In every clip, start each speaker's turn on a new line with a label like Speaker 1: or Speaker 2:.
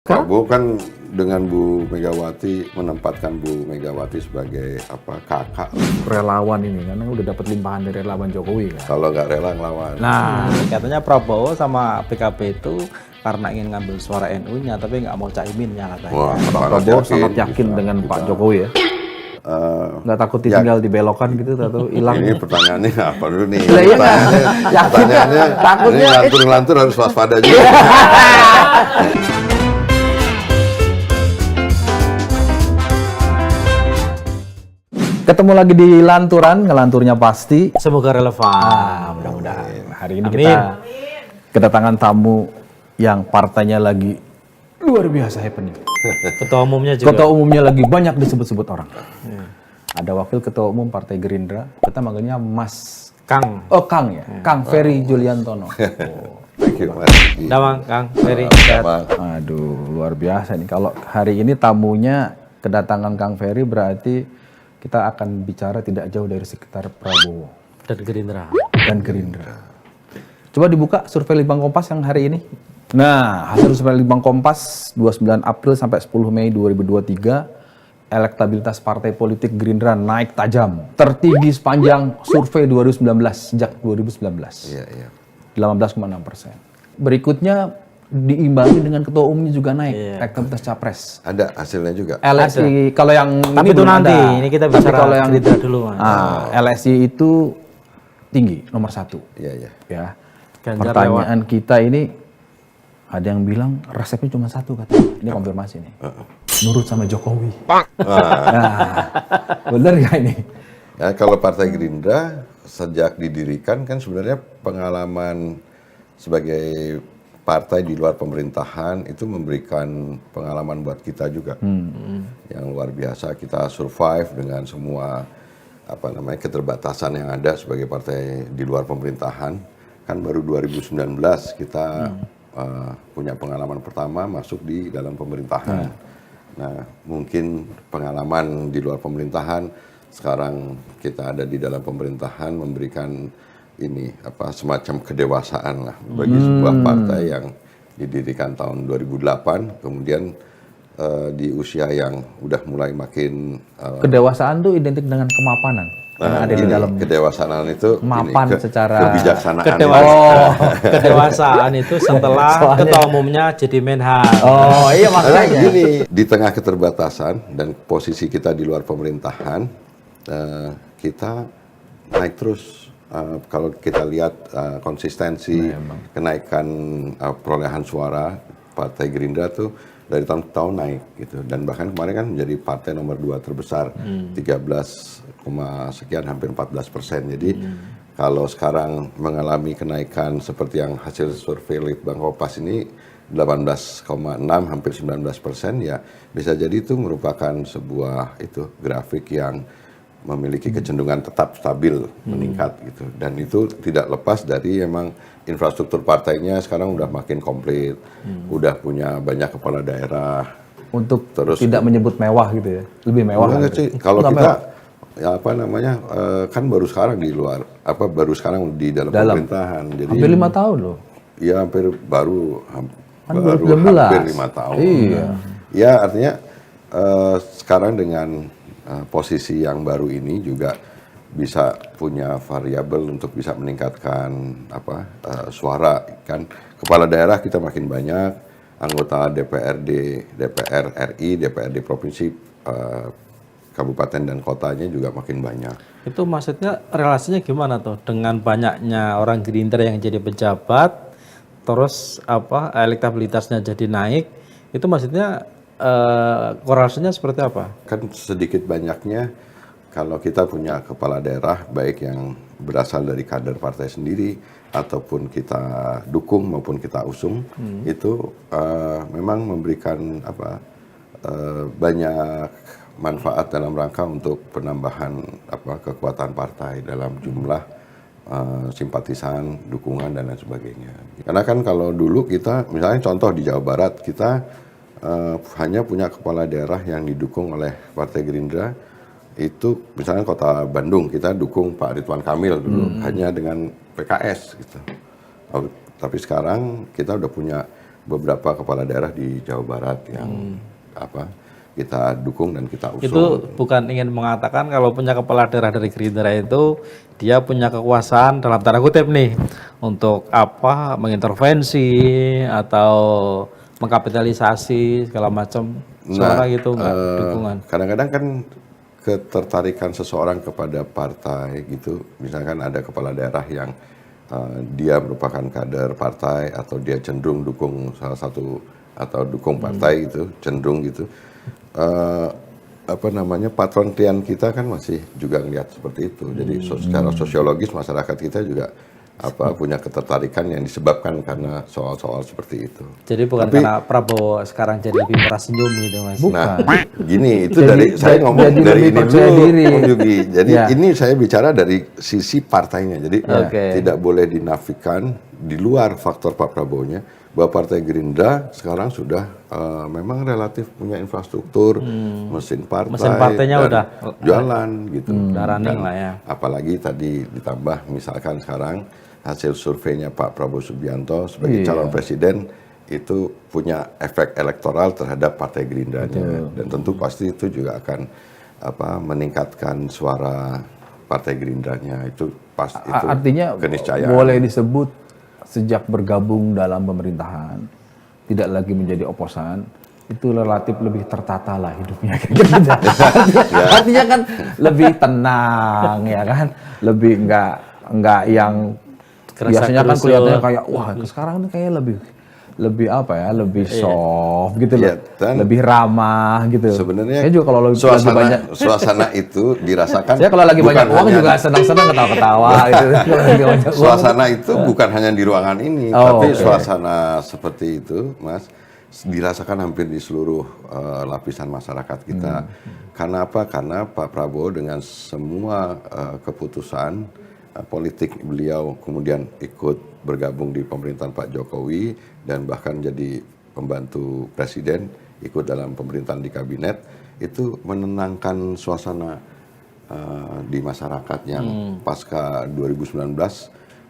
Speaker 1: Prabowo kan dengan Bu Megawati menempatkan Bu Megawati sebagai kakak.
Speaker 2: Relawan ini kan udah dapat limpahan dari relawan Jokowi kan.
Speaker 1: Kalau nggak rela ngelawan.
Speaker 3: Nah, katanya Prabowo sama PKB itu karena ingin ngambil suara NU-nya, tapi nggak mau Caiminnya katanya.
Speaker 1: Wah,
Speaker 2: Prabowo sangat yakin
Speaker 1: bisa
Speaker 2: dengan
Speaker 1: kita,
Speaker 2: Pak Jokowi ya. Nggak takut ditinggal dibelokan gitu atau hilang.
Speaker 1: Ini pertanyaannya apa dulu nih?
Speaker 2: Lah, iya nggak?
Speaker 1: Pertanyaannya
Speaker 2: Takutnya
Speaker 1: ini lantur-lantur harus waspada juga.
Speaker 2: Ketemu lagi di Lanturan, ngelanturnya pasti.
Speaker 3: Semoga relevan.
Speaker 2: Mudah-mudahan. Hari ini kita kedatangan tamu yang partainya lagi luar biasa happening.
Speaker 3: Ketua umumnya juga.
Speaker 2: Ketua umumnya lagi banyak disebut-sebut orang. Ada wakil ketua umum Partai Gerindra, kita manggilnya Mas
Speaker 3: Kang.
Speaker 2: Oh, Kang ya, Kang Ferry Juliantono.
Speaker 1: Thank you, Mas.
Speaker 3: Damang, Kang Ferry.
Speaker 2: Aduh, luar biasa nih. Kalau hari ini tamunya kedatangan Kang Ferry berarti kita akan bicara tidak jauh dari sekitar Prabowo
Speaker 3: Dan Gerindra.
Speaker 2: dan Gerindra. Coba dibuka survei Litbang Kompas yang hari ini. Nah, hasil survei Litbang Kompas 29 April sampai 10 Mei 2023, elektabilitas partai politik Gerindra naik tajam. Tertinggi sepanjang survei 2019, sejak 2019.
Speaker 1: Iya, iya.
Speaker 2: 18,6%. Berikutnya diimbangi dengan ketua umumnya juga naik, elektabilitas capres.
Speaker 1: Ada hasilnya juga.
Speaker 2: LSI kalau yang
Speaker 3: Tapi
Speaker 2: ini
Speaker 3: itu
Speaker 2: belum
Speaker 3: nanti,
Speaker 2: ada.
Speaker 3: ini kita
Speaker 2: Tapi
Speaker 3: bicara
Speaker 2: kalau yang
Speaker 3: Gerindra dulu, Mas.
Speaker 2: LSI itu tinggi, nomor 1.
Speaker 1: Iya, iya.
Speaker 2: Ya.
Speaker 3: Ganjar
Speaker 2: Pertanyaan kita ini ada yang bilang resepnya cuma satu katanya. Ini konfirmasi nih. Nurut sama Jokowi. Nah, bener nggak ini?
Speaker 1: Ya, kalau Partai Gerindra sejak didirikan kan sebenarnya pengalaman sebagai partai di luar pemerintahan itu memberikan pengalaman buat kita juga yang luar biasa. Kita survive dengan semua keterbatasan yang ada sebagai partai di luar pemerintahan. Kan baru 2019 kita punya pengalaman pertama masuk di dalam pemerintahan. Nah, mungkin pengalaman di luar pemerintahan, sekarang kita ada di dalam pemerintahan memberikan semacam kedewasaan lah bagi sebuah partai yang didirikan tahun 2008, kemudian di usia yang udah mulai makin
Speaker 2: Kedewasaan tuh identik dengan kemapanan. Karena ada di dalam
Speaker 1: kedewasaan itu
Speaker 2: mapan secara
Speaker 1: kebijaksanaan.
Speaker 3: Kedewasaan itu setelah ketua umumnya jadi Menhan.
Speaker 2: Oh iya
Speaker 1: Makanya
Speaker 2: makanya.
Speaker 1: gini, di tengah keterbatasan dan posisi kita di luar pemerintahan, kita naik terus. Kalau kita lihat konsistensi kenaikan perolehan suara Partai Gerindra tuh dari tahun ke tahun naik gitu, dan bahkan kemarin kan menjadi partai nomor 2 terbesar, 13, sekian hampir 14%. Jadi kalau sekarang mengalami kenaikan seperti yang hasil survei Litbang Kompas ini 18,6 hampir 19%, ya bisa jadi itu merupakan sebuah grafik yang memiliki kecenderungan tetap stabil meningkat gitu, dan itu tidak lepas dari emang infrastruktur partainya sekarang udah makin komplit, udah punya banyak kepala daerah.
Speaker 2: Untuk
Speaker 1: Terus
Speaker 2: tidak menyebut mewah gitu ya, lebih mewah
Speaker 1: enggak
Speaker 2: gitu.
Speaker 1: sih, kalau
Speaker 2: Enggak
Speaker 1: kita
Speaker 2: mewah.
Speaker 1: kan baru sekarang di luar baru sekarang di dalam pemerintahan, jadi
Speaker 2: Hampir 5 tahun loh.
Speaker 1: ya hampir baru
Speaker 2: Kan baru 19.
Speaker 1: hampir 5 tahun.
Speaker 2: Iya.
Speaker 1: Ya artinya sekarang dengan posisi yang baru ini juga bisa punya variabel untuk bisa meningkatkan suara kan. Kepala daerah kita makin banyak, anggota DPRD, DPR RI, DPRD provinsi, kabupaten dan kotanya juga makin banyak.
Speaker 3: Itu maksudnya relasinya gimana tuh dengan banyaknya orang Gerindra yang jadi pejabat, terus elektabilitasnya jadi naik, itu maksudnya korelasinya seperti apa?
Speaker 1: Kan sedikit banyaknya kalau kita punya kepala daerah baik yang berasal dari kader partai sendiri ataupun kita dukung maupun kita usung, itu memang memberikan banyak manfaat dalam rangka untuk penambahan kekuatan partai dalam jumlah simpatisan, dukungan dan lain sebagainya. Karena kan kalau dulu kita misalnya contoh di Jawa Barat kita hanya punya kepala daerah yang didukung oleh Partai Gerindra, itu misalnya kota Bandung kita dukung Pak Ridwan Kamil dulu hanya dengan PKS gitu. Tapi sekarang kita udah punya beberapa kepala daerah di Jawa Barat yang kita dukung dan kita usung.
Speaker 3: Itu bukan ingin mengatakan kalau punya kepala daerah dari Gerindra itu dia punya kekuasaan dalam tanda kutip nih untuk mengintervensi atau mengkapitalisasi segala macam suara gitu enggak dukungan.
Speaker 1: Kadang-kadang kan ketertarikan seseorang kepada partai gitu, misalkan ada kepala daerah yang dia merupakan kader partai atau dia cenderung dukung salah satu atau dukung partai gitu, cenderung gitu. Patron klien kita kan masih juga ngelihat seperti itu. Jadi secara sosiologis masyarakat kita juga punya ketertarikan yang disebabkan karena soal-soal seperti itu.
Speaker 3: Jadi bukan karena Prabowo sekarang jadi lebih murah senyum gitu Mas.
Speaker 1: Nah, gini itu saya ngomong dari ini dulu, Om Yugi. Jadi ini saya bicara dari sisi partainya. Jadi tidak boleh dinafikan di luar faktor Pak Prabowo-nya bahwa Partai Gerindra sekarang sudah memang relatif punya infrastruktur, mesin
Speaker 3: partainya
Speaker 1: dan
Speaker 3: udah
Speaker 1: jalan gitu.
Speaker 3: Udah running lah ya.
Speaker 1: Apalagi tadi ditambah misalkan sekarang hasil surveinya Pak Prabowo Subianto sebagai calon presiden itu punya efek elektoral terhadap Partai Gerindranya dan tentu pasti itu juga akan meningkatkan suara Partai Gerindranya itu
Speaker 2: artinya
Speaker 1: keniscayaan.
Speaker 2: Boleh disebut sejak bergabung dalam pemerintahan tidak lagi menjadi oposan itu relatif lebih tertata lah hidupnya. Artinya kan lebih tenang ya kan, lebih enggak yang biasanya kan kelihatannya kayak wah sekarang ini kayak lebih lebih soft gitu loh, lebih ramah gitu.
Speaker 1: Sebenarnya
Speaker 2: saya juga kalau lagi banyak
Speaker 1: suasana itu dirasakan.
Speaker 2: Saya kalau lagi banyak uang juga senang-senang ketawa-ketawa gitu.
Speaker 1: Suasana itu bukan hanya di ruangan ini, tapi suasana seperti itu, Mas, dirasakan hampir di seluruh lapisan masyarakat kita. Karena apa? Karena Pak Prabowo dengan semua keputusan politik beliau kemudian ikut bergabung di pemerintahan Pak Jokowi dan bahkan jadi pembantu presiden, ikut dalam pemerintahan di kabinet, itu menenangkan suasana di masyarakat yang pasca 2019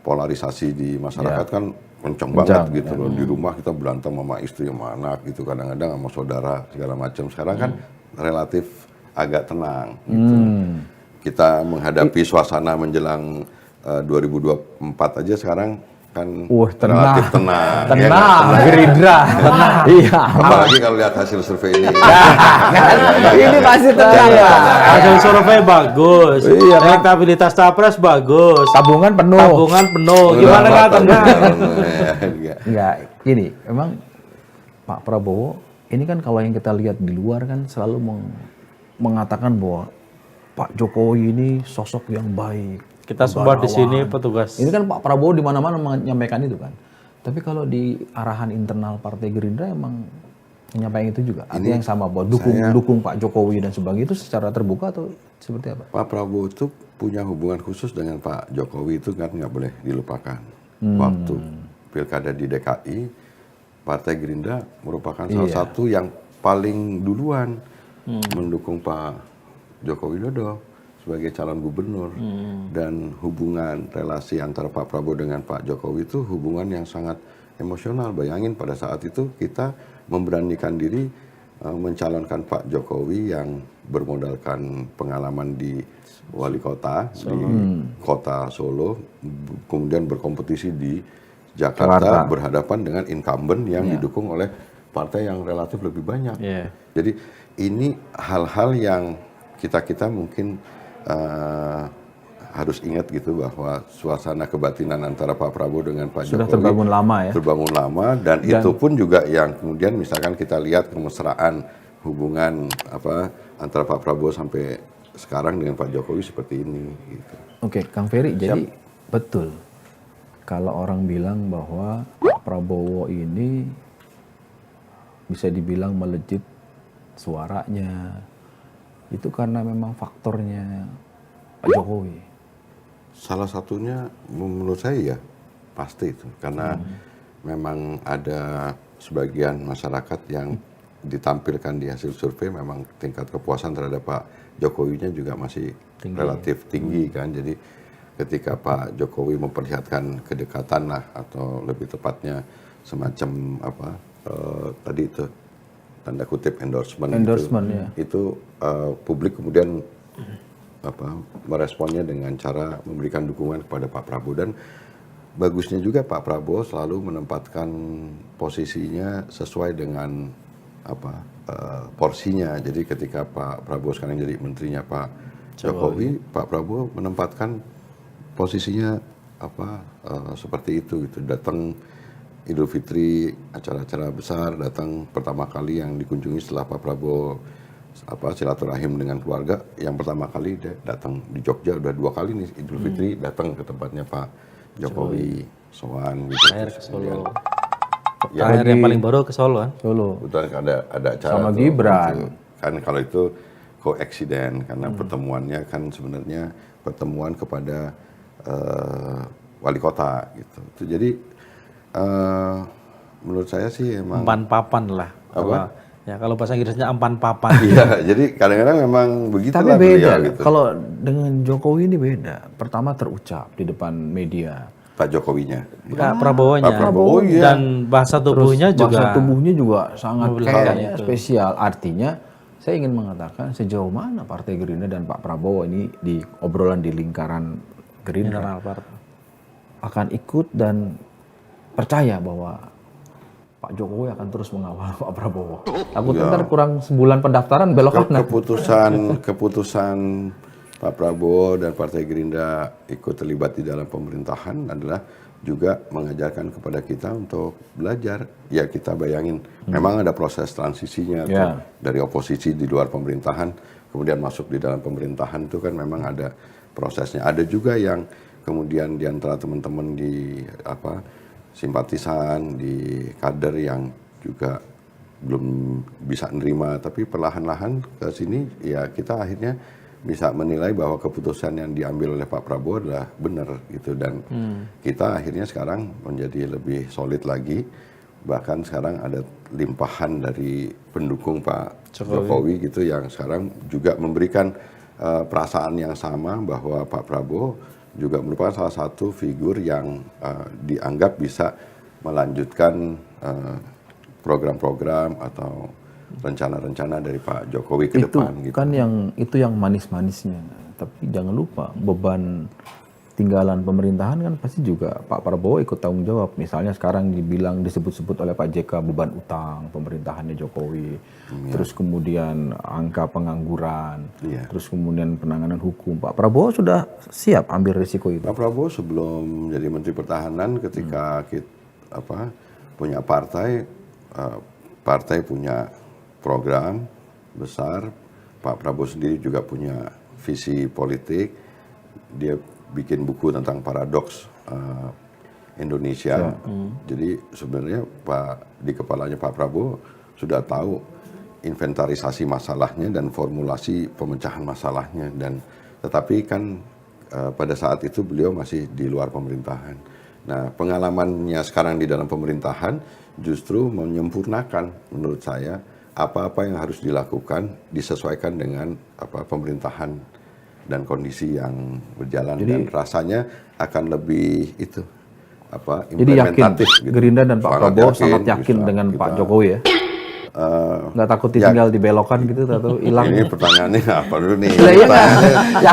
Speaker 1: polarisasi di masyarakat kan kencang banget gitu loh. Di rumah kita berantem sama istri sama anak gitu, kadang-kadang sama saudara segala macam. Sekarang kan relatif agak tenang gitu. Kita menghadapi suasana menjelang 2024 aja sekarang kan relatif tenang.
Speaker 2: Tenang, Gerindra. Tenang. Iya.
Speaker 1: Apalagi kalau lihat hasil survei ini.
Speaker 2: Ini pasti tenang ya.
Speaker 3: Hasil survei bagus. Elektabilitas capres bagus.
Speaker 2: Tabungan penuh.
Speaker 3: Gimana nggak tenang?
Speaker 2: Enggak. Gini, memang Pak Prabowo ini kan kalau yang kita lihat di luar kan selalu mengatakan bahwa Pak Jokowi ini sosok yang baik.
Speaker 3: Kita semua di sini petugas.
Speaker 2: Ini kan Pak Prabowo di mana-mana menyampaikan itu kan. Tapi kalau di arahan internal Partai Gerindra emang menyampaikan itu juga. Artinya yang sama bahwa dukung Pak Jokowi dan sebagainya itu secara terbuka atau seperti apa?
Speaker 1: Pak Prabowo itu punya hubungan khusus dengan Pak Jokowi itu kan nggak boleh dilupakan. Waktu pilkada di DKI, Partai Gerindra merupakan salah satu yang paling duluan mendukung Pak Joko Widodo sebagai calon gubernur. Dan hubungan relasi antara Pak Prabowo dengan Pak Jokowi itu hubungan yang sangat emosional. Bayangin pada saat itu kita memberanikan diri mencalonkan Pak Jokowi yang bermodalkan pengalaman di wali kota, di kota Solo, kemudian berkompetisi di Jakarta berhadapan dengan incumbent yang didukung oleh partai yang relatif lebih banyak. Jadi ini hal-hal yang kita mungkin harus ingat gitu bahwa suasana kebatinan antara Pak Prabowo dengan Pak Jokowi
Speaker 2: sudah terbangun lama ya.
Speaker 1: Terbangun lama dan itu pun juga yang kemudian misalkan kita lihat kemesraan hubungan antara Pak Prabowo sampai sekarang dengan Pak Jokowi seperti ini gitu.
Speaker 2: Oke, Kang Ferry, jadi betul kalau orang bilang bahwa Pak Prabowo ini bisa dibilang melejit suaranya itu karena memang faktornya Pak Jokowi.
Speaker 1: Salah satunya menurut saya ya pasti itu karena memang ada sebagian masyarakat yang ditampilkan di hasil survei memang tingkat kepuasan terhadap Pak Jokowinya juga masih relatif tinggi kan. Jadi ketika Pak Jokowi memperlihatkan kedekatan lah atau lebih tepatnya semacam tadi itu tanda kutip endorsement,
Speaker 2: Endorsement,
Speaker 1: itu publik kemudian meresponnya dengan cara memberikan dukungan kepada Pak Prabowo. Dan bagusnya juga Pak Prabowo selalu menempatkan posisinya sesuai dengan porsinya. Jadi ketika Pak Prabowo sekarang jadi menterinya Pak Jokowi, Pak Prabowo menempatkan posisinya seperti itu gitu. Datang Idul Fitri, acara-acara besar, datang pertama kali yang dikunjungi setelah Pak Prabowo silaturahim dengan keluarga, yang pertama kali dia datang di Jogja, udah 2 kali nih Idul Fitri datang ke tempatnya Pak Jokowi, sowan gitu.
Speaker 3: Terakhir ke Solo.
Speaker 1: Ya,
Speaker 3: Terakhir yang paling baru ke Solo kan?
Speaker 2: Solo.
Speaker 1: Kebetulan ada acara
Speaker 2: Sama
Speaker 1: tuh,
Speaker 2: Gibran.
Speaker 1: gitu. Kan kalau itu koeksiden karena pertemuannya kan sebenarnya pertemuan kepada wali kota gitu. Jadi menurut saya sih emang
Speaker 3: Empan papan lah.
Speaker 1: Apa?
Speaker 3: Ya kalau bahasa Inggrisnya empan papan.
Speaker 1: Iya, jadi kadang-kadang memang begitu
Speaker 2: Tapi
Speaker 1: lah
Speaker 2: beda,
Speaker 1: beliau gitu.
Speaker 2: kalau dengan Jokowi ini beda. Pertama terucap di depan media.
Speaker 1: Pak Jokowinya.
Speaker 3: Pak Prabowo-nya.
Speaker 1: Pak Prabowo, iya.
Speaker 3: Dan bahasa tubuhnya juga.
Speaker 2: Bahasa tubuhnya juga sangat
Speaker 3: Memperlihatkan
Speaker 2: kayaknya
Speaker 3: itu.
Speaker 2: spesial. Artinya saya ingin mengatakan sejauh mana Partai Gerindra dan Pak Prabowo ini di obrolan di lingkaran Gerindra
Speaker 3: Internal partai.
Speaker 2: akan ikut dan percaya bahwa Pak Jokowi akan terus mengawal Pak Prabowo. Takutnya ntar kurang sebulan pendaftaran belok kanan.
Speaker 1: Keputusan Pak Prabowo dan Partai Gerindra ikut terlibat di dalam pemerintahan adalah juga mengajarkan kepada kita untuk belajar. Ya kita bayangin, memang ada proses transisinya tuh,
Speaker 2: Ya.
Speaker 1: dari oposisi di luar pemerintahan, kemudian masuk di dalam pemerintahan itu kan memang ada prosesnya. Ada juga yang kemudian di antara teman-teman di simpatisan, di kader yang juga belum bisa nerima, tapi perlahan-lahan ke sini ya kita akhirnya bisa menilai bahwa keputusan yang diambil oleh Pak Prabowo adalah benar gitu, dan kita akhirnya sekarang menjadi lebih solid lagi, bahkan sekarang ada limpahan dari pendukung Pak Jokowi gitu yang sekarang juga memberikan perasaan yang sama bahwa Pak Prabowo juga merupakan salah satu figur yang dianggap bisa melanjutkan program-program atau rencana-rencana dari Pak Jokowi ke depan gitu.
Speaker 2: Kan itu yang manis-manisnya. Tapi jangan lupa beban tinggalan pemerintahan kan pasti juga Pak Prabowo ikut tanggung jawab. Misalnya sekarang disebut-sebut oleh Pak JK beban utang pemerintahannya Jokowi. Terus kemudian angka pengangguran. Terus kemudian penanganan hukum. Pak Prabowo sudah siap ambil risiko itu.
Speaker 1: Pak Prabowo sebelum jadi Menteri Pertahanan ketika kita punya partai punya program besar, Pak Prabowo sendiri juga punya visi politik, dia bikin buku tentang paradoks Indonesia. Jadi sebenarnya di kepalanya Pak Prabowo sudah tahu inventarisasi masalahnya dan formulasi pemecahan masalahnya, dan tetapi kan pada saat itu beliau masih di luar pemerintahan. Nah, pengalamannya sekarang di dalam pemerintahan justru menyempurnakan menurut saya apa-apa yang harus dilakukan disesuaikan dengan pemerintahan dan kondisi yang berjalan. Jadi, dan rasanya akan lebih
Speaker 2: jadi yakin
Speaker 1: implementatif gitu.
Speaker 2: Gerindra dan Pak Prabowo sangat yakin
Speaker 1: bisa
Speaker 2: dengan
Speaker 1: kita,
Speaker 2: Pak Jokowi ya. Nggak takut ditinggal dibelokkan gitu atau hilang.
Speaker 1: Ini pertanyaannya apa dulu nih?
Speaker 2: Iya,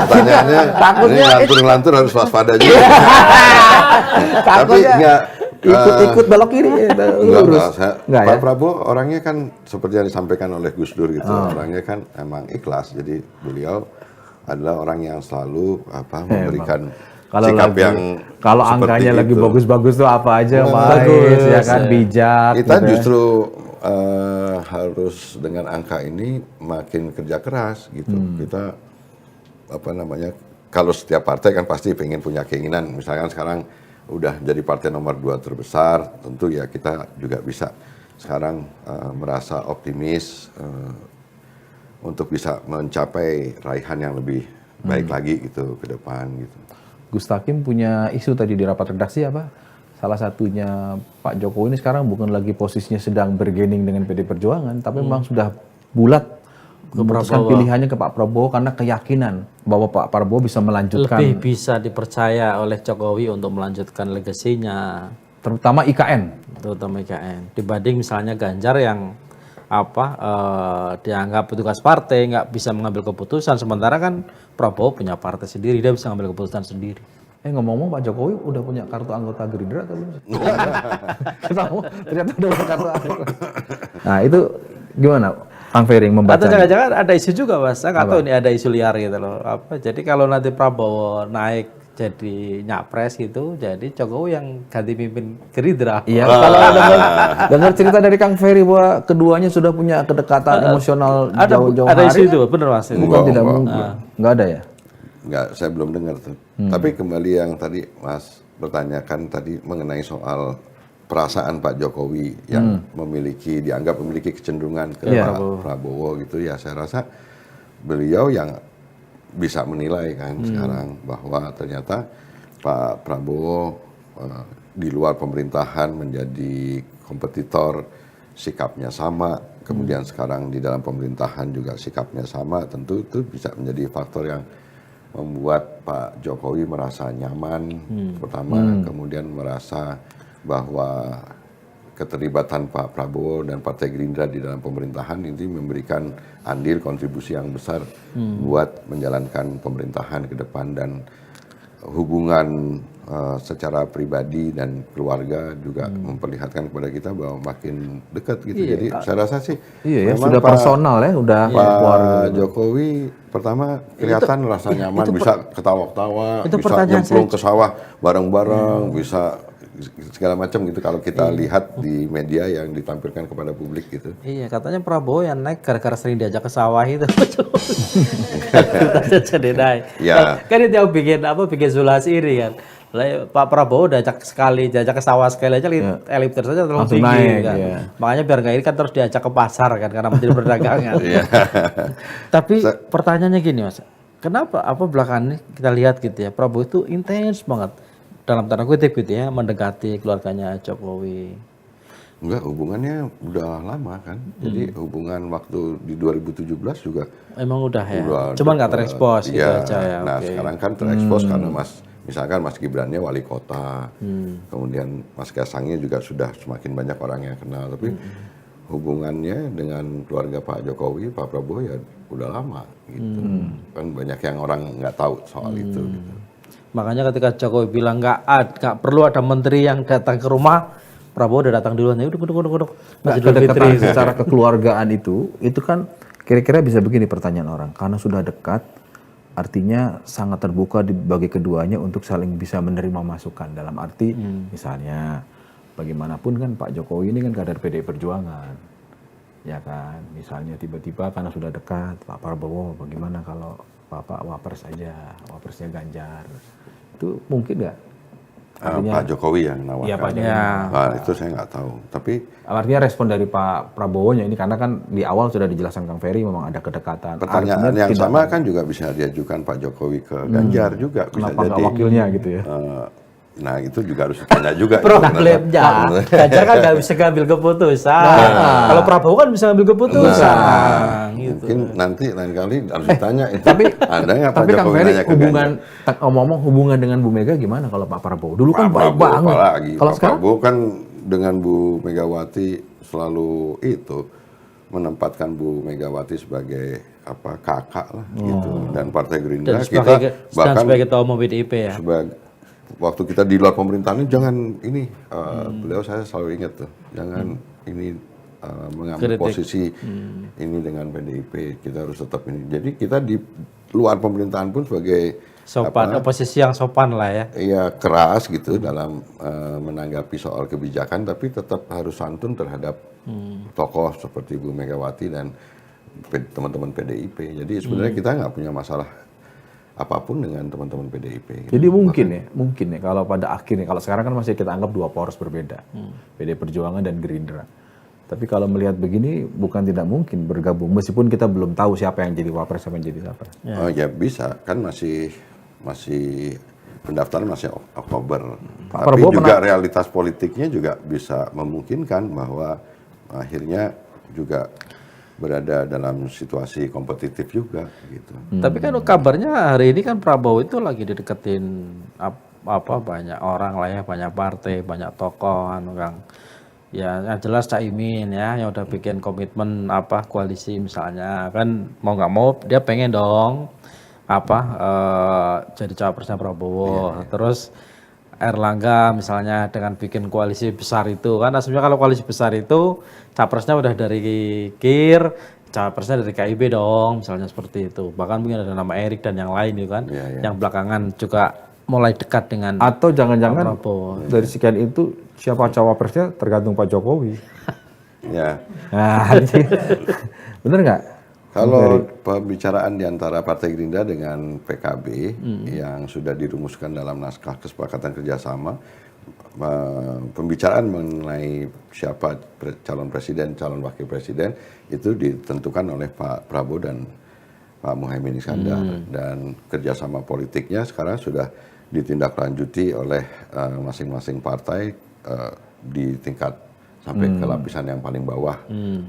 Speaker 1: Pertanyaannya
Speaker 2: takutnya
Speaker 1: ini lantur-lantur harus waspada juga. Tapi enggak
Speaker 2: ikut belok kiri lurus.
Speaker 1: Enggak, Pak Prabowo orangnya kan seperti yang disampaikan oleh Gus Dur gitu. Orangnya kan emang ikhlas. Jadi beliau adalah orang yang selalu memberikan sikap yang
Speaker 2: kalau angkanya lagi bagus-bagus tuh apa aja bagus ya kan, bijak.
Speaker 1: Kita
Speaker 2: gitu.
Speaker 1: justru harus dengan angka ini makin kerja keras gitu. Kita kalau setiap partai kan pasti pengen punya keinginan, misalkan sekarang udah jadi partai nomor 2 terbesar, tentu ya kita juga bisa sekarang merasa optimis untuk bisa mencapai raihan yang lebih baik lagi gitu ke depan gitu.
Speaker 2: Gus Takim punya isu tadi di rapat redaksi apa? Salah satunya Pak Jokowi ini sekarang bukan lagi posisinya sedang bergening dengan PD Perjuangan, tapi memang sudah bulat memutuskan pilihannya ke Pak Prabowo karena keyakinan bahwa Pak Prabowo bisa melanjutkan.
Speaker 3: Lebih bisa dipercaya oleh Jokowi untuk melanjutkan legasinya.
Speaker 2: terutama IKN.
Speaker 3: terutama IKN. Dibanding misalnya Ganjar yang dianggap petugas partai, nggak bisa mengambil keputusan, sementara kan Prabowo punya partai sendiri, dia bisa mengambil keputusan sendiri.
Speaker 2: Ngomong-ngomong Pak Jokowi udah punya kartu anggota Gerindra atau belum? Ketahu, ternyata udah punya kartu anggota. Nah itu gimana Kang Ferry membaca?
Speaker 3: Atau jangan-jangan ada isu juga Mas, saya nggak tahu ini ada isu liar gitu loh. Jadi kalau nanti Prabowo naik jadi nyapres gitu, jadi Jokowi yang ganti pimpin Gerindra.
Speaker 2: Iya, kalau dengar cerita dari Kang Ferry bahwa keduanya sudah punya kedekatan emosional jauh-jauh hari.
Speaker 3: Ada isu itu, bener Mas.
Speaker 2: Bukan tidak mungkin. Nggak ada ya?
Speaker 1: Nggak, saya belum dengar tuh. Tapi kembali yang tadi Mas bertanyakan tadi mengenai soal perasaan Pak Jokowi yang dianggap memiliki kecenderungan ke Pak Prabowo gitu ya, saya rasa beliau yang bisa menilai kan sekarang bahwa ternyata Pak Prabowo di luar pemerintahan menjadi kompetitor, sikapnya sama, kemudian sekarang di dalam pemerintahan juga sikapnya sama, tentu itu bisa menjadi faktor yang membuat Pak Jokowi merasa nyaman pertama, kemudian merasa bahwa keterlibatan Pak Prabowo dan Partai Gerindra di dalam pemerintahan ini memberikan andil kontribusi yang besar buat menjalankan pemerintahan ke depan, dan hubungan secara pribadi dan keluarga juga memperlihatkan kepada kita bahwa makin dekat gitu. Jadi saya rasa sih
Speaker 2: sudah personal ya, udah
Speaker 1: Pak Jokowi pertama kelihatan rasa nyaman, bisa ketawa-ketawa, bisa nyemplung ke sawah bareng-bareng, bisa segala macam gitu kalau kita lihat di media yang ditampilkan kepada publik gitu.
Speaker 3: Iya, katanya Prabowo yang naik gara-gara sering diajak ke sawah itu. Jadi naik.
Speaker 1: Ya.
Speaker 3: Kan itu yang bikin Zulhas iri kan. Pak Prabowo diajak ke sawah sekali aja elipter saja terlalu tinggi
Speaker 2: naik,
Speaker 3: kan.
Speaker 2: ya.
Speaker 3: Makanya biar nggak iri kan terus diajak ke pasar kan karena menteri perdagangan. Tapi pertanyaannya gini Mas, kenapa belakangan ini kita lihat gitu ya, Prabowo itu intens banget dalam tanda kutip gitu ya mendekati keluarganya Jokowi.
Speaker 1: Enggak, hubungannya udah lama kan. Jadi hubungan waktu di 2017 juga
Speaker 3: emang udah ya. Cuman nggak terekspos gitu aja ya.
Speaker 1: Nah, sekarang kan terekspos karena misalkan Mas Gibrannya wali kota. Kemudian Mas Kaisangnya juga sudah semakin banyak orang yang kenal, tapi hubungannya dengan keluarga Pak Jokowi, Pak Prabowo ya udah lama gitu. Kan banyak yang orang nggak tahu soal itu gitu.
Speaker 3: Makanya ketika Jokowi bilang nggak perlu ada menteri yang datang ke rumah, Prabowo udah datang duluan. Ya udah duduk.
Speaker 2: Kedekatan secara kekeluargaan itu kan kira-kira bisa begini pertanyaan orang. Karena sudah dekat, artinya sangat terbuka bagi keduanya untuk saling bisa menerima masukan. Dalam arti misalnya bagaimanapun kan Pak Jokowi ini kan kader PDI Perjuangan. Ya kan, misalnya tiba-tiba karena sudah dekat, Pak Prabowo bagaimana kalau Bapak wapres aja, wapresnya Ganjar. Itu mungkin nggak?
Speaker 1: Pak Jokowi yang nawarkan.
Speaker 2: Iya, Pak Jokowi.
Speaker 1: Nah, itu saya nggak tahu. Tapi
Speaker 2: artinya respon dari Pak Prabowo-nya ini karena kan di awal sudah dijelaskan Kang Ferry memang ada kedekatan.
Speaker 1: pertanyaan yang sama kan juga bisa diajukan Pak Jokowi ke Ganjar juga. Bisa
Speaker 2: Kenapa nggak wakilnya gitu ya?
Speaker 1: Nah itu juga harus ditanya juga.
Speaker 3: Problemnya Ganjar kan nggak bisa ngambil keputusan. Kalau Prabowo kan bisa ngambil keputusan. Gitu.
Speaker 1: Mungkin nanti lain kali harus ditanya itu. Ada nggak Pak
Speaker 2: Tapi Kang
Speaker 1: Jokowi
Speaker 2: Ferry
Speaker 1: nanya ke
Speaker 2: hubungan
Speaker 1: Ganjar?
Speaker 2: ngomong hubungan dengan Bu Mega gimana kalau Pak Prabowo? Dulu kan
Speaker 1: Pak
Speaker 2: baik
Speaker 1: Prabowo
Speaker 2: banget.
Speaker 1: apalagi.
Speaker 2: Kalau
Speaker 1: Pak
Speaker 2: sekarang
Speaker 1: Prabowo kan dengan Bu Megawati selalu itu menempatkan Bu Megawati sebagai kakak lah gitu, dan Partai Gerindra
Speaker 3: Dan sebagai ketua umum PDIP ya.
Speaker 1: Waktu kita di luar pemerintahan ini jangan ini beliau saya selalu ingat tuh, jangan ini mengambil posisi ini dengan PDIP, kita harus tetap ini. Jadi kita di luar pemerintahan pun sebagai
Speaker 3: oposisi yang sopan lah ya.
Speaker 1: Iya, keras gitu dalam menanggapi soal kebijakan, tapi tetap harus santun terhadap tokoh seperti Bu Megawati dan teman-teman PDIP. Jadi sebenarnya kita nggak punya masalah apapun dengan teman-teman PDIP. Gitu.
Speaker 2: Jadi mungkin ya kalau pada akhirnya, kalau sekarang kan masih kita anggap dua poros berbeda, PDI Perjuangan dan Gerindra. Tapi kalau melihat begini bukan tidak mungkin bergabung, meskipun kita belum tahu siapa yang jadi wapres, siapa yang jadi capres.
Speaker 1: Oh ya bisa, kan masih pendaftaran masih Oktober.
Speaker 2: Pak
Speaker 1: Tapi
Speaker 2: Prabowo
Speaker 1: juga realitas politiknya juga bisa memungkinkan bahwa akhirnya juga berada dalam situasi kompetitif juga gitu.
Speaker 3: Tapi kan kabarnya hari ini kan Prabowo itu lagi dideketin banyak orang lah ya, banyak partai, banyak tokoh Kang. Ya, yang jelas Caimin ya yang udah bikin komitmen koalisi misalnya kan mau nggak mau dia pengen dong jadi cawapresnya Prabowo. Terus Erlangga misalnya dengan bikin koalisi besar itu kan asumsinya kalau koalisi besar itu capresnya udah dari KIR, cawapresnya dari KIB dong misalnya seperti itu. Bahkan mungkin ada nama Erik dan yang lain itu kan yang belakangan juga mulai dekat dengan
Speaker 2: atau jangan-jangan
Speaker 3: Prabowo.
Speaker 2: dari sekian itu siapa cawapresnya tergantung Pak Jokowi.
Speaker 1: Ya.
Speaker 2: Nah, bener nggak?
Speaker 1: Kalau pembicaraan di antara Partai Gerindra dengan PKB yang sudah dirumuskan dalam naskah kesepakatan kerjasama, pembicaraan mengenai siapa calon presiden, calon wakil presiden itu ditentukan oleh Pak Prabowo dan Pak Muhaimin Iskandar, dan kerjasama politiknya sekarang sudah ditindaklanjuti oleh masing-masing partai di tingkat sampai ke lapisan yang paling bawah.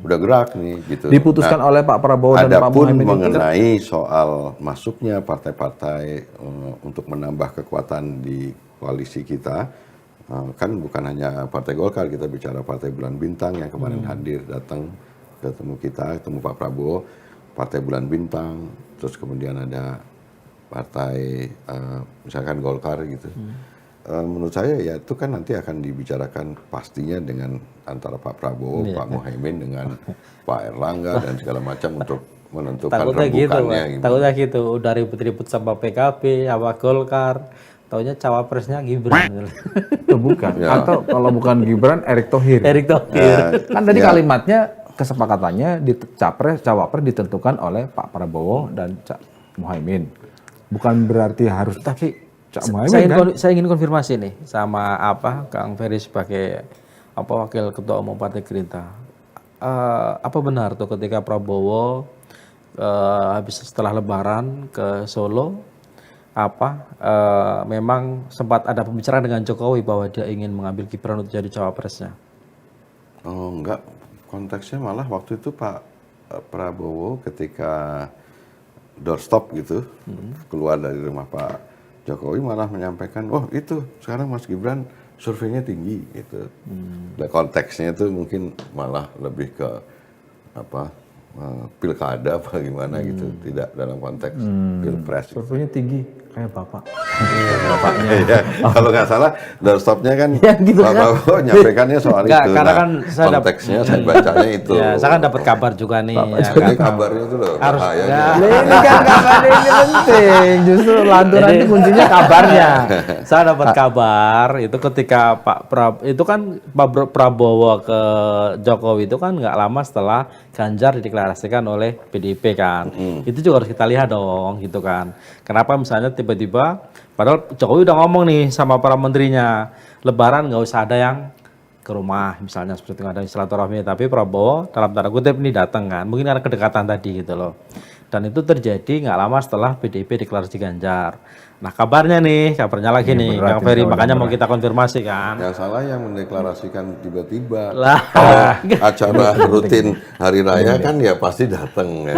Speaker 1: Udah gerak nih gitu.
Speaker 2: Diputuskan oleh Pak Prabowo dan Pak
Speaker 1: Adapun
Speaker 2: Muhaimin
Speaker 1: mengenai soal masuknya partai-partai untuk menambah kekuatan di koalisi kita, kan bukan hanya Partai Golkar, kita bicara Partai Bulan Bintang yang kemarin hadir datang ketemu kita, ketemu Pak Prabowo, Partai Bulan Bintang, terus kemudian ada partai misalkan Golkar gitu. Menurut saya ya itu kan nanti akan dibicarakan pastinya dengan antara Pak Prabowo, Pak Muhaimin dengan Pak Erlangga dan segala macam untuk menentukan
Speaker 3: Takutnya gitu,
Speaker 1: rembukannya.
Speaker 3: Pak. Takutnya gitu, udah ribut-ribut sama PKB, sama Golkar, taunya cawapresnya Gibran.
Speaker 2: bukan. Atau kalau bukan Gibran, Erick Thohir.
Speaker 3: Erick Thohir.
Speaker 2: Kan tadi kalimatnya kesepakatannya cawapres ditentukan oleh Pak Prabowo dan Cak Muhaimin. Bukan berarti harus
Speaker 3: Tapi
Speaker 2: Cak Muhaimin
Speaker 3: saya ingin konfirmasi nih sama Kang Ferry sebagai wakil ketua umum Partai Gerindra. Apa benar tuh ketika Prabowo habis setelah Lebaran ke Solo memang sempat ada pembicaraan dengan Jokowi bahwa dia ingin mengambil Gibran untuk jadi cawapresnya?
Speaker 1: Oh enggak, konteksnya malah waktu itu Pak Prabowo ketika doorstop gitu keluar dari rumah Pak Jokowi malah menyampaikan, oh itu sekarang Mas Gibran surveinya tinggi gitu. Dan konteksnya itu mungkin malah lebih ke pilkada apa gimana gitu, tidak dalam konteks pilpres.
Speaker 2: surveinya tinggi kayak Bapak.
Speaker 1: Bapaknya. Ya, kalau nggak salah doorstopnya kan
Speaker 3: gitu
Speaker 1: Pak Prabowo nyampaikannya soal
Speaker 3: Nggak,
Speaker 1: itu.
Speaker 3: karena kan saya
Speaker 1: konteksnya saya bacanya itu.
Speaker 3: Ya, saya kan dapat kabar juga nih. Ya,
Speaker 1: Jadi kabarnya itu loh.
Speaker 3: Harus
Speaker 1: bahayanya.
Speaker 2: Ini kan kabarnya ini penting. Justru lanturan itu kuncinya kabarnya.
Speaker 3: Saya dapat kabar itu ketika itu kan Pak Prabowo ke Jokowi itu kan nggak lama setelah Ganjar dideklarasikan oleh PDIP kan. Itu juga harus kita lihat dong gitu kan. Kenapa misalnya tiba-tiba padahal Jokowi udah ngomong nih sama para menterinya, Lebaran nggak usah ada yang ke rumah misalnya seperti nggak ada silaturahmi, tapi Prabowo dalam tanda kutip ini datang kan, mungkin karena kedekatan tadi gitu loh. Dan itu terjadi nggak lama setelah PDIP deklarasi Ganjar. Nah kabarnya lagi nih Kang Ferry, makanya mau kita konfirmasi kan.
Speaker 1: Yang salah yang mendeklarasikan tiba-tiba.
Speaker 3: Lah.
Speaker 1: Acara rutin hari raya kan ya pasti datang ya.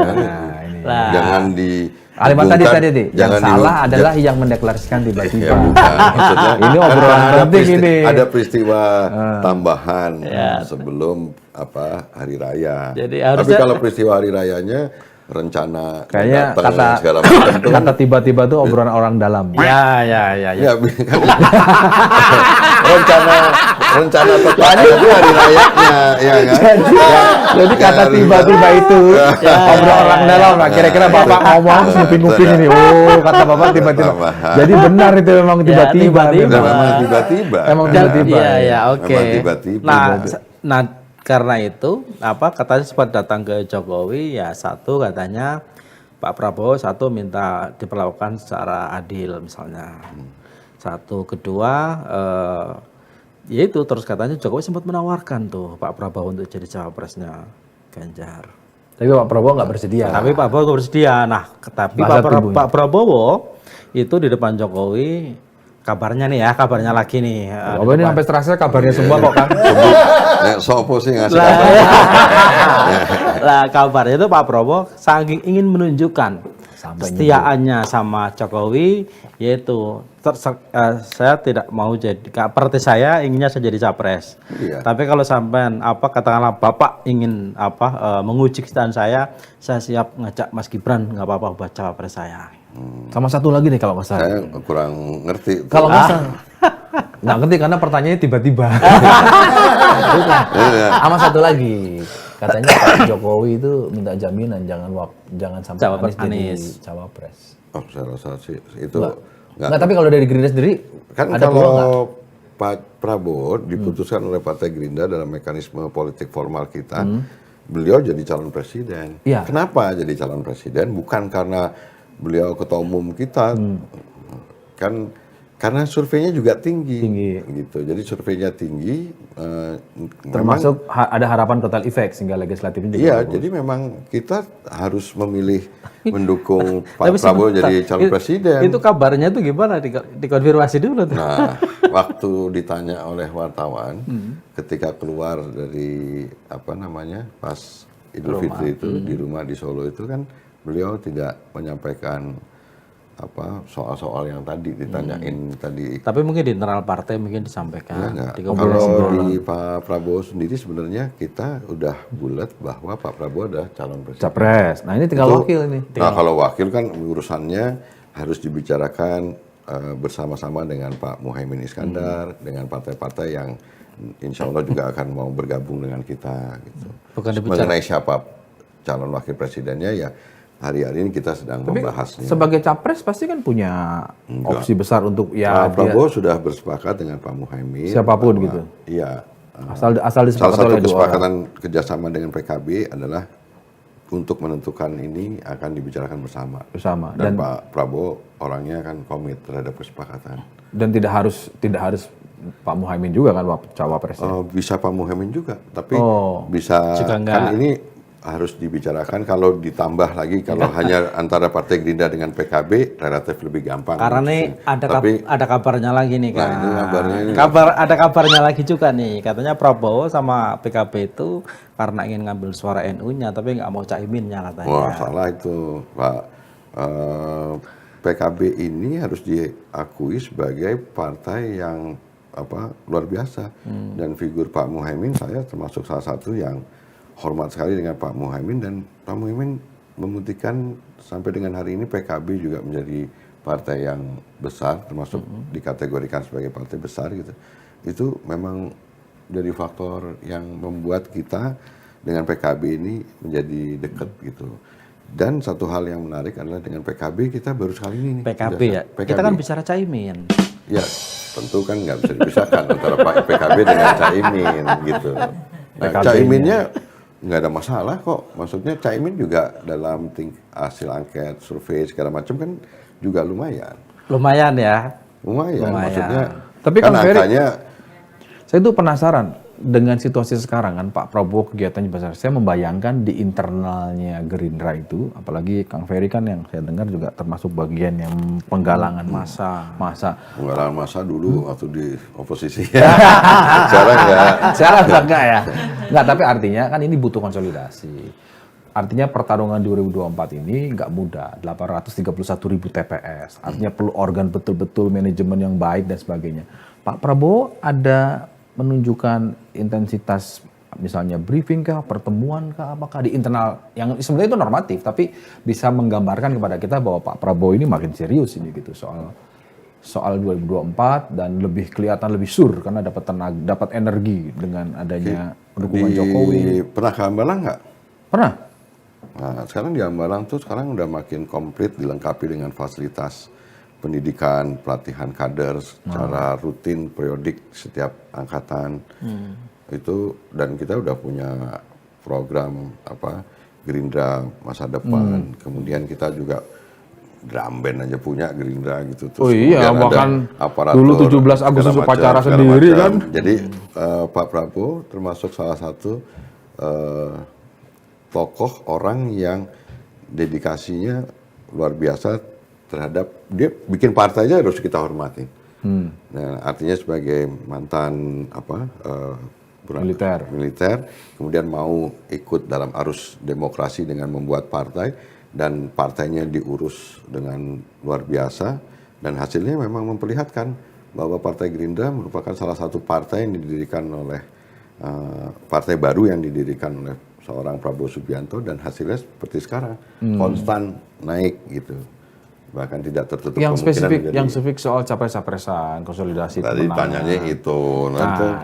Speaker 1: Jangan di
Speaker 2: Kalimat tadi yang salah adalah yang mendeklarasikan tiba-tiba.
Speaker 1: Ya, bukan. Maksudnya
Speaker 2: Ini obrolan penting ini.
Speaker 1: Ada peristiwa tambahan sebelum hari raya.
Speaker 3: Jadi
Speaker 1: Tapi kalau peristiwa hari rayanya rencana
Speaker 2: Kayaknya
Speaker 1: datang segala macam itu
Speaker 2: kata tiba-tiba tuh obrolan orang dalam.
Speaker 3: Ya.
Speaker 1: ya rencana tepatnya itu hari rayanya ya kan.
Speaker 2: Jadi kata tiba-tiba itu obrolan orang dalam lah. Kira-kira Bapak ngomong ngupin-ngupin ini. Oh, kata Bapak tiba-tiba. Jadi benar itu memang tiba-tiba.
Speaker 1: Memang tiba-tiba.
Speaker 2: Emang tiba-tiba.
Speaker 3: Iya, oke.
Speaker 1: Memang tiba-tiba.
Speaker 3: Nah, karena itu katanya sempat datang ke Jokowi ya, satu katanya Pak Prabowo minta diperlakukan secara adil misalnya. Satu, kedua yaitu terus katanya Jokowi sempat menawarkan tuh Pak Prabowo untuk jadi cawapresnya Ganjar.
Speaker 2: Tapi Pak Prabowo nggak bersedia.
Speaker 3: Tapi Pak Prabowo nggak bersedia. Nah, tapi Pak Prabowo itu di depan Jokowi kabarnya lagi nih.
Speaker 2: Bapak ini sampai terasa kabarnya semua kok Kang.
Speaker 1: Sopo sih ngasih kabar.
Speaker 3: Lah kabarnya itu Pak Prabowo saking ingin menunjukkan kesetiaannya sama Jokowi, yaitu saya tidak mau jadi, partai saya inginnya saya jadi capres.
Speaker 1: Iya.
Speaker 3: Tapi kalau sampean katakanlah Bapak ingin menguji kesetiaan saya siap ngajak Mas Gibran, nggak apa-apa buat capres saya.
Speaker 2: Sama satu lagi deh kalau nggak salah.
Speaker 1: Saya kurang ngerti.
Speaker 2: Kalau nggak salah. Nggak ngerti karena pertanyaannya tiba-tiba. Sama satu lagi. Katanya Pak Jokowi itu minta jaminan jangan sampai
Speaker 3: Cawapres
Speaker 2: Anies jadi cawapres.
Speaker 1: Oh, saya rasa sih itu
Speaker 2: Nggak, tapi kalau dari Gerindra sendiri
Speaker 1: kan
Speaker 2: ada peluang nggak?
Speaker 1: kalau Pak Prabowo diputuskan oleh Partai Gerindra dalam mekanisme politik formal kita, beliau jadi calon presiden.
Speaker 2: Iya.
Speaker 1: Kenapa jadi calon presiden? Bukan karena beliau ketua umum kita, kan karena surveinya juga tinggi. Gitu. Jadi surveinya tinggi,
Speaker 2: Termasuk ada harapan total effect sehingga legislatifnya juga
Speaker 1: iya,
Speaker 2: bagus.
Speaker 1: jadi memang kita harus memilih mendukung Pak Prabowo jadi calon presiden.
Speaker 3: Itu kabarnya tuh gimana? Dikonfirmasi dulu tuh.
Speaker 1: Nah, waktu ditanya oleh wartawan, ketika keluar dari pas Idul Fitri itu di rumah di Solo itu kan beliau tidak menyampaikan soal-soal yang tadi ditanyain tadi.
Speaker 3: Tapi mungkin di internal partai mungkin disampaikan.
Speaker 1: Enggak.
Speaker 3: Di
Speaker 1: Kalau di Pak Prabowo sendiri sebenarnya kita udah bulat bahwa Pak Prabowo adalah calon presiden.
Speaker 2: Capres. Nah ini tinggal wakil ini.
Speaker 1: Nah kalau wakil kan urusannya harus dibicarakan bersama-sama dengan Pak Muhaimin Iskandar, dengan partai-partai yang insya Allah juga akan mau bergabung dengan kita. Gitu. Mengenai siapa calon wakil presidennya ya hari-hari ini kita sedang membahasnya.
Speaker 2: Sebagai capres pasti kan punya opsi besar untuk
Speaker 1: Pak Prabowo sudah bersepakat dengan Pak Muhaimin.
Speaker 2: Siapapun gitu.
Speaker 1: Iya.
Speaker 2: Asal disepakati
Speaker 1: salah satu
Speaker 2: oleh dua
Speaker 1: kesepakatan kerjasama dengan PKB adalah untuk menentukan ini akan dibicarakan bersama. Dan Pak Prabowo orangnya kan komit terhadap kesepakatan.
Speaker 2: Dan tidak harus Pak Muhaimin juga kan cawapresnya.
Speaker 1: Bisa Pak Muhaimin juga, tapi bisa kan ini harus dibicarakan. Kalau ditambah lagi kalau hanya antara Partai Gerindra dengan PKB relatif lebih gampang.
Speaker 3: Karena nih ada kabarnya lagi nih kan.
Speaker 1: Nah, ini kabarnya ini.
Speaker 3: Ada kabarnya lagi juga nih. Katanya Prabowo sama PKB itu karena ingin ngambil suara NU-nya tapi nggak mau Caiminnya katanya.
Speaker 1: Wah, salah itu, Pak. PKB ini harus diakui sebagai partai yang luar biasa. Dan figur Pak Muhaimin saya termasuk salah satu yang hormat sekali dengan Pak Muhaimin, dan Pak Muhaimin membuktikan sampai dengan hari ini PKB juga menjadi partai yang besar, termasuk dikategorikan sebagai partai besar gitu. Itu memang dari faktor yang membuat kita dengan PKB ini menjadi dekat gitu. Dan satu hal yang menarik adalah dengan PKB kita baru sekali ini.
Speaker 3: PKB ya? Kita kan bicara Caimin.
Speaker 1: Ya, tentu kan nggak bisa dipisahkan antara PKB dengan Caimin gitu. Nah, Caiminnya nggak ada masalah kok. Maksudnya Caimin juga dalam hasil angket, survei segala macam kan juga lumayan.
Speaker 3: Lumayan ya.
Speaker 1: Lumayan. Maksudnya.
Speaker 2: Tapi
Speaker 1: kan
Speaker 2: Ferry,
Speaker 1: angkanya.
Speaker 2: Saya tuh penasaran dengan situasi sekarang kan Pak Prabowo kegiatannya besar. Saya membayangkan di internalnya Gerindra itu, apalagi Kang Ferry kan yang saya dengar juga termasuk bagian yang penggalangan massa.
Speaker 1: Penggalangan massa dulu waktu di oposisi. Sekarang enggak.
Speaker 2: Sekarang enggak ya. Enggak, tapi artinya kan ini butuh konsolidasi. Artinya pertarungan 2024 ini nggak mudah, 831.000 TPS. Artinya perlu organ betul-betul manajemen yang baik dan sebagainya. Pak Prabowo ada menunjukkan intensitas misalnya briefing kah, pertemuan kah, apakah di internal yang sebenarnya itu normatif, tapi bisa menggambarkan kepada kita bahwa Pak Prabowo ini makin serius ini gitu soal 2024 dan lebih kelihatan lebih sur karena dapat tenaga, dapat energi dengan adanya dukungan Jokowi.
Speaker 1: Pernah ke Hambalang nggak?
Speaker 2: Pernah.
Speaker 1: Nah, sekarang di Hambalang tuh sekarang udah makin komplit dilengkapi dengan fasilitas pendidikan, pelatihan kader secara rutin, periodik setiap angkatan. Itu dan kita udah punya program Gerindra masa depan. Kemudian kita juga drum band aja punya Gerindra gitu. Terus
Speaker 2: bahkan dulu 17 Agustus upacara sendiri kan.
Speaker 1: Jadi Pak Prabowo termasuk salah satu tokoh orang yang dedikasinya luar biasa terhadap dia bikin partainya harus kita hormatin. Nah, artinya sebagai mantan militer, kemudian mau ikut dalam arus demokrasi dengan membuat partai, dan partainya diurus dengan luar biasa, dan hasilnya memang memperlihatkan bahwa Partai Gerindra merupakan salah satu partai yang didirikan oleh partai baru yang didirikan oleh seorang Prabowo Subianto, dan hasilnya seperti sekarang konstan naik gitu, bahkan tidak tertutup
Speaker 2: Yang
Speaker 1: kemungkinan
Speaker 2: spesifik,
Speaker 1: menjadi-
Speaker 2: yang spesifik soal capres-capresan, konsolidasi
Speaker 1: Tadi
Speaker 2: pemenangan.
Speaker 1: tanyanya itu.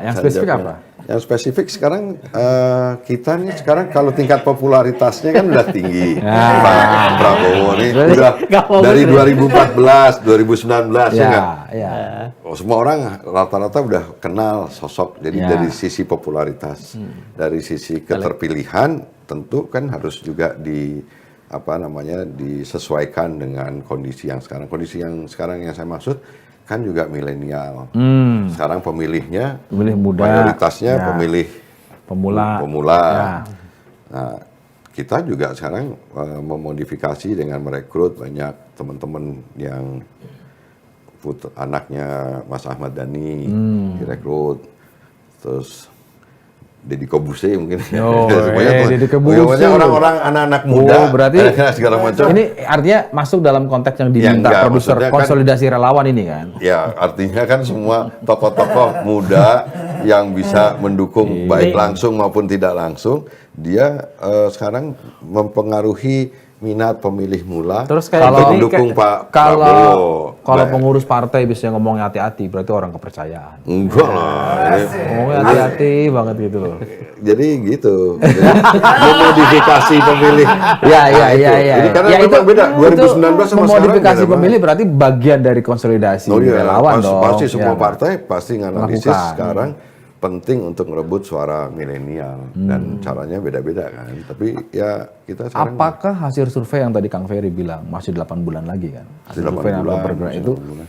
Speaker 2: Yang spesifik apa?
Speaker 1: Yang spesifik sekarang kita nih sekarang kalau tingkat popularitasnya kan udah tinggi. Pak Prabowo nih udah dari 2014, 2019 ya nggak?
Speaker 2: Ya.
Speaker 1: Oh, semua orang rata-rata udah kenal sosok. Jadi
Speaker 2: Ya.
Speaker 1: dari sisi popularitas, dari sisi keterpilihan tentu kan harus juga disesuaikan dengan kondisi yang sekarang. Kondisi yang sekarang yang saya maksud kan juga milenial. Sekarang pemilihnya
Speaker 2: Pemilih muda.
Speaker 1: mayoritasnya
Speaker 2: Ya.
Speaker 1: pemilih
Speaker 2: Pemula.
Speaker 1: pemula.
Speaker 2: Ya.
Speaker 1: Nah, kita juga sekarang memodifikasi dengan merekrut banyak teman-teman yang anaknya Mas Ahmad Dhani direkrut, terus Deddy Kobuse mungkin.
Speaker 2: Oh,
Speaker 1: Semuanya
Speaker 2: Deddy Kobuse.
Speaker 1: pokoknya orang-orang anak-anak muda,
Speaker 2: berarti
Speaker 1: segala macam.
Speaker 2: ini artinya masuk dalam konteks yang
Speaker 1: Ya,
Speaker 2: diminta
Speaker 1: enggak,
Speaker 2: produser
Speaker 1: maksudnya kan-
Speaker 2: konsolidasi relawan ini kan.
Speaker 1: Ya, artinya kan semua tokoh-tokoh muda yang bisa mendukung baik langsung maupun tidak langsung, dia sekarang mempengaruhi minat pemilih mula
Speaker 3: Terus kayak
Speaker 1: untuk
Speaker 3: gini,
Speaker 1: mendukung Pak
Speaker 2: Kalau
Speaker 1: Prabowo. Nah,
Speaker 2: pengurus partai biasanya ngomongnya hati-hati, berarti orang kepercayaan.
Speaker 1: enggak lah.
Speaker 2: Ngomongnya hati-hati banget gitu loh.
Speaker 1: Jadi gitu. Jadi, memodifikasi pemilih.
Speaker 2: Ya.
Speaker 1: Jadi karena memang beda 2019 sama
Speaker 2: memodifikasi
Speaker 1: sekarang.
Speaker 2: pemilih berarti bagian dari konsolidasi
Speaker 1: Oh iya,
Speaker 2: relawan dong.
Speaker 1: pasti semua
Speaker 2: Ya,
Speaker 1: partai pasti nganalisis
Speaker 2: Melakukan.
Speaker 1: sekarang penting untuk merebut suara milenial dan caranya beda-beda kan. Tapi ya kita sekarang
Speaker 2: apakah hasil survei yang tadi Kang Ferry bilang masih 8 bulan lagi kan? Hasil
Speaker 1: 8
Speaker 2: survei yang
Speaker 1: bulan,
Speaker 2: bergerak
Speaker 1: masih
Speaker 2: itu
Speaker 1: 8 bulan.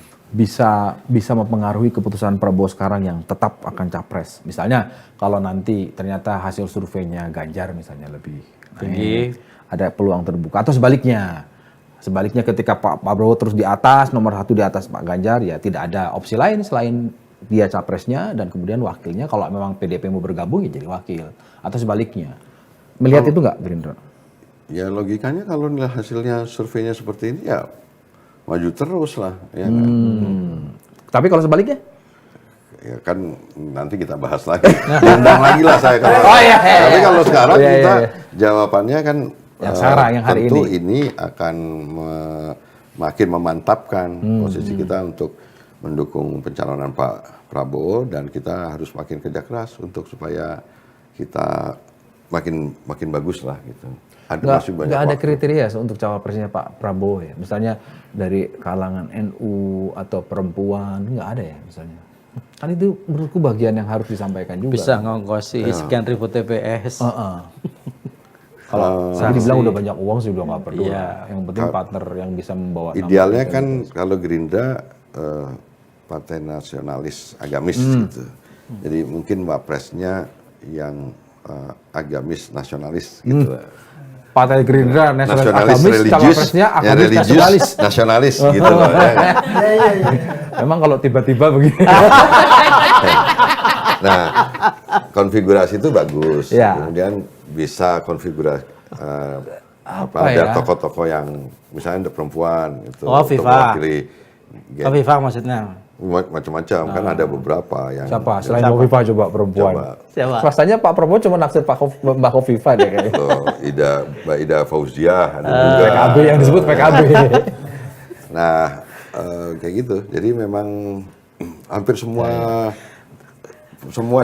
Speaker 2: bisa mempengaruhi keputusan Prabowo sekarang yang tetap akan capres. Misalnya kalau nanti ternyata hasil surveinya Ganjar misalnya lebih
Speaker 3: Tinggi.
Speaker 2: ada peluang terbuka, atau sebaliknya. Sebaliknya ketika Pak Prabowo terus di atas, nomor 1 di atas Pak Ganjar, ya tidak ada opsi lain selain dia capresnya dan kemudian wakilnya. Kalau memang PDP mau bergabung ya jadi wakil, atau sebaliknya. Melihat itu nggak Gerindra?
Speaker 1: ya logikanya kalau nilai hasilnya surveinya seperti ini ya maju terus lah ya kan?
Speaker 2: Tapi kalau sebaliknya?
Speaker 1: Ya kan nanti kita bahas lagi. Diundang lagi lah saya kalau.
Speaker 2: Oh, iya.
Speaker 1: Tapi kalau sekarang
Speaker 2: Iya,
Speaker 1: kita
Speaker 2: iya.
Speaker 1: jawabannya kan
Speaker 2: Yang sekarang, yang hari
Speaker 1: tentu ini akan makin memantapkan posisi kita untuk mendukung pencalonan Pak Prabowo, dan kita harus makin kerja keras untuk supaya kita makin bagus lah gitu. Masih banyak
Speaker 2: Nggak ada
Speaker 1: waktu.
Speaker 2: kriteria untuk cawapresnya Pak Prabowo ya. Misalnya dari kalangan NU atau perempuan, nggak ada ya misalnya. Kan itu menurutku bagian yang harus disampaikan juga.
Speaker 3: Bisa ngongkosi sekian ribu TPS.
Speaker 2: Kalau tadi dibilang udah banyak uang sih udah nggak perlu.
Speaker 3: Iya.
Speaker 2: lah. Yang penting partner yang bisa membawa nama
Speaker 1: Idealnya
Speaker 2: kita
Speaker 1: kan
Speaker 2: gitu.
Speaker 1: kalau Gerindra partai nasionalis agamis gitu. Jadi mungkin wapresnya yang agamis nasionalis gitu.
Speaker 2: Partai Gerindra nasionalis
Speaker 1: Nasionalis
Speaker 2: agamis,
Speaker 1: religius,
Speaker 2: cawapresnya
Speaker 1: ya
Speaker 2: agamis
Speaker 1: religius,
Speaker 2: nasionalis.
Speaker 1: nasionalis gitu loh. Ya kan?
Speaker 2: Memang kalau tiba-tiba begini.
Speaker 1: Nah, konfigurasi itu bagus.
Speaker 2: Ya.
Speaker 1: Kemudian bisa konfigurasi
Speaker 2: Apa
Speaker 1: ada
Speaker 2: ya?
Speaker 1: tokoh-tokoh yang misalnya ada perempuan itu
Speaker 3: Oh,
Speaker 1: untuk
Speaker 3: Viva.
Speaker 1: mewakili
Speaker 3: Kofifa maksudnya.
Speaker 1: macam-macam kan ada beberapa yang
Speaker 2: Siapa? Selain Kofifa coba perempuan.
Speaker 1: Coba.
Speaker 3: Siapa?
Speaker 2: Swastanya Pak Prabowo cuma naksir Mbak Kofifa deh kayaknya.
Speaker 1: Tuh, Mbak Ida Fauziah ada juga.
Speaker 2: PKB yang disebut PKB.
Speaker 1: Nah, kayak gitu. Jadi memang hampir semua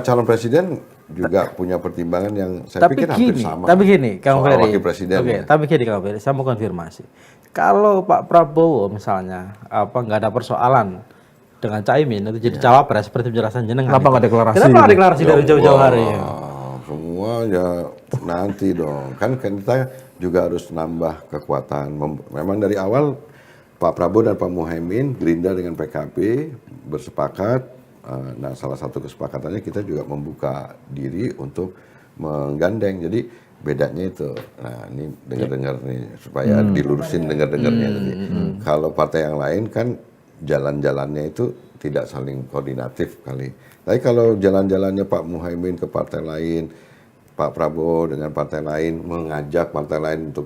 Speaker 1: calon presiden juga punya pertimbangan yang saya pikir hampir sama.
Speaker 3: Tapi gini, Kang
Speaker 1: soal
Speaker 3: Ferry.
Speaker 1: wakil presiden.
Speaker 3: Oke,
Speaker 1: ya.
Speaker 3: tapi gini Kang Ferry, saya mau konfirmasi. Kalau Pak Prabowo misalnya nggak ada persoalan dengan Caimin itu jadi cawapres seperti penjelasan jenengan.
Speaker 2: Kenapa nggak deklarasi
Speaker 3: Kenapa nggak
Speaker 2: gitu?
Speaker 3: deklarasi dari jauh-jauh hari?
Speaker 1: Semua ya nanti dong. Kan kita juga harus nambah kekuatan. Memang dari awal Pak Prabowo dan Pak Muhaimin, Gerindra dengan PKB bersepakat. Nah, salah satu kesepakatannya kita juga membuka diri untuk menggandeng. Jadi bedanya itu. Nah, ini dengar-dengar nih supaya dilurusin dengar-dengarnya tadi. Kalau partai yang lain kan jalan-jalannya itu tidak saling koordinatif kali. Tapi kalau jalan-jalannya Pak Muhaimin ke partai lain Pak Prabowo dengan partai lain mengajak partai lain untuk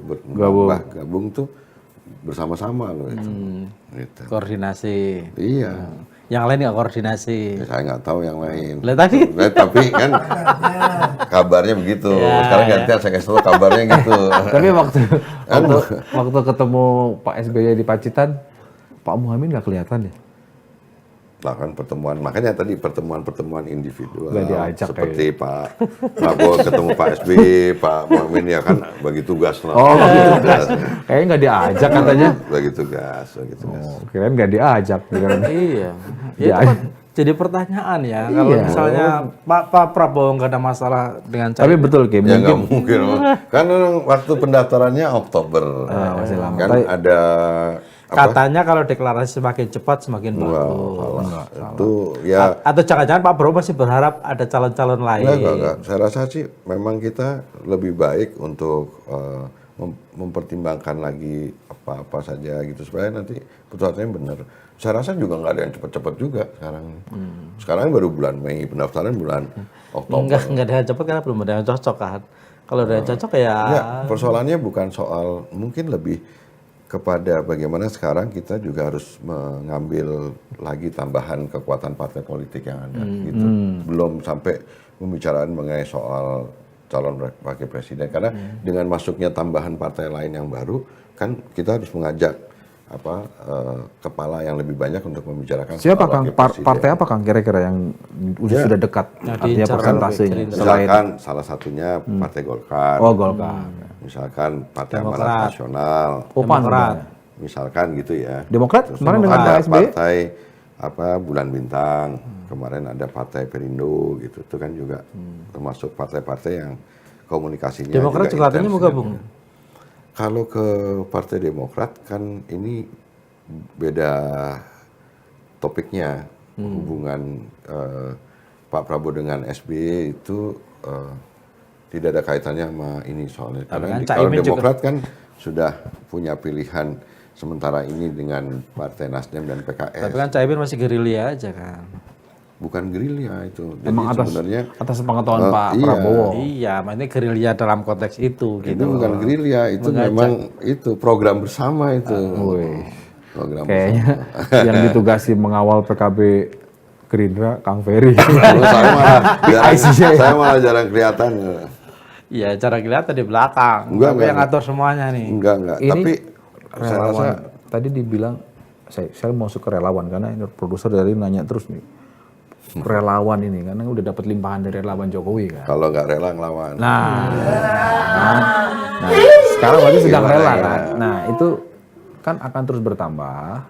Speaker 1: gabung tuh bersama-sama loh itu. Gitu.
Speaker 3: Koordinasi.
Speaker 1: Iya.
Speaker 3: Yang lain nggak koordinasi.
Speaker 1: Ya, saya nggak tahu yang lain.
Speaker 3: Lah tadi.
Speaker 1: Tapi kan kabarnya begitu. Sekarang gantian saya kasih tahu kabarnya gitu.
Speaker 2: Tapi waktu ketemu Pak SBY di Pacitan, Pak Muhaimin nggak kelihatan ya?
Speaker 1: Lah kan pertemuan, makanya tadi pertemuan individual.
Speaker 2: Nggak diajak
Speaker 1: seperti Pak Prabowo ketemu Pak SBY, Pak Muhaimin ya kan bagi tugas lah.
Speaker 2: Oh, bagi tugas. Kayaknya nggak diajak katanya.
Speaker 1: Bagi tugas.
Speaker 2: Oh, kirain nggak diajak.
Speaker 3: Iya. Ya, itu kan jadi pertanyaan ya. Kalau misalnya Pak Prabowo nggak ada masalah dengan
Speaker 2: Tapi betul Kim,
Speaker 1: ya nggak mungkin. Kan waktu pendaftarannya Oktober.
Speaker 2: Masih lama.
Speaker 1: Kan ada
Speaker 3: katanya kalau deklarasi semakin cepat semakin bagus.
Speaker 1: Itu ya.
Speaker 3: Atau jangan-jangan Pak Prabowo masih berharap ada calon-calon lain.
Speaker 1: Enggak. Saya rasa sih memang kita lebih baik untuk mempertimbangkan lagi apa-apa saja gitu supaya nanti putusannya benar. Saya rasa juga nggak ada yang cepat-cepat juga sekarang. Sekarang baru bulan Mei, pendaftaran bulan Oktober.
Speaker 3: Enggak ada yang cepat karena belum ada yang cocok kan. Kalau ada yang cocok ya.
Speaker 1: Ya, persoalannya bukan soal, mungkin lebih kepada bagaimana sekarang kita juga harus mengambil lagi tambahan kekuatan partai politik yang ada gitu. Belum sampai pembicaraan mengenai soal calon wakil presiden karena dengan masuknya tambahan partai lain yang baru kan kita harus mengajak kepala yang lebih banyak untuk membicarakan
Speaker 2: siapa
Speaker 1: soal
Speaker 2: Kang?
Speaker 1: wakil presiden.
Speaker 2: Partai apa Kang kira-kira yang sudah dekat artinya persentasenya?
Speaker 1: Misalkan salah satunya Partai Golkar.
Speaker 2: Oh, Golkar.
Speaker 1: Misalkan Partai Amanat Nasional.
Speaker 3: Demokrat.
Speaker 1: Misalkan gitu ya.
Speaker 2: Demokrat
Speaker 1: Terus
Speaker 2: kemarin dengan
Speaker 1: ada
Speaker 2: Pak SBY.
Speaker 1: partai Bulan Bintang. Kemarin ada Partai Perindo gitu. Itu kan juga termasuk partai-partai yang komunikasinya
Speaker 3: Demokrat juga katanya mau gabung.
Speaker 1: Kalau ke Partai Demokrat kan ini beda topiknya. Hubungan Pak Prabowo dengan SBY itu tidak ada kaitannya sama ini soalnya. Karena kalau Demokrat kan sudah punya pilihan sementara ini dengan Partai Nasdem dan PKS.
Speaker 3: Tapi kan Caimin masih gerilya aja kan.
Speaker 1: Bukan gerilya itu. Jadi
Speaker 2: Emang
Speaker 1: sebenarnya
Speaker 2: atas pengetahuan Pak Prabowo.
Speaker 3: Iya, maksudnya gerilya dalam konteks itu
Speaker 1: itu
Speaker 3: gitu.
Speaker 1: bukan gerilya, itu memang itu program bersama itu. Program
Speaker 2: Kayaknya yang ditugasi mengawal PKB Gerindra Kang Ferry.
Speaker 1: saya malah jarang kelihatan.
Speaker 3: Iya, cara kelihatan di belakang.
Speaker 1: Enggak,
Speaker 3: yang ngatur semuanya nih.
Speaker 1: Enggak.
Speaker 2: Ini
Speaker 1: Tapi saya
Speaker 2: relawan
Speaker 1: rasa
Speaker 2: tadi dibilang saya mau masuk ke relawan karena ini produser dari nanya terus nih. Relawan ini karena udah dapat limpahan dari relawan Jokowi kan.
Speaker 1: kalau nggak rela ngelawan.
Speaker 2: Nah, sekarang berarti sedang rela kan. Nah, itu kan akan terus bertambah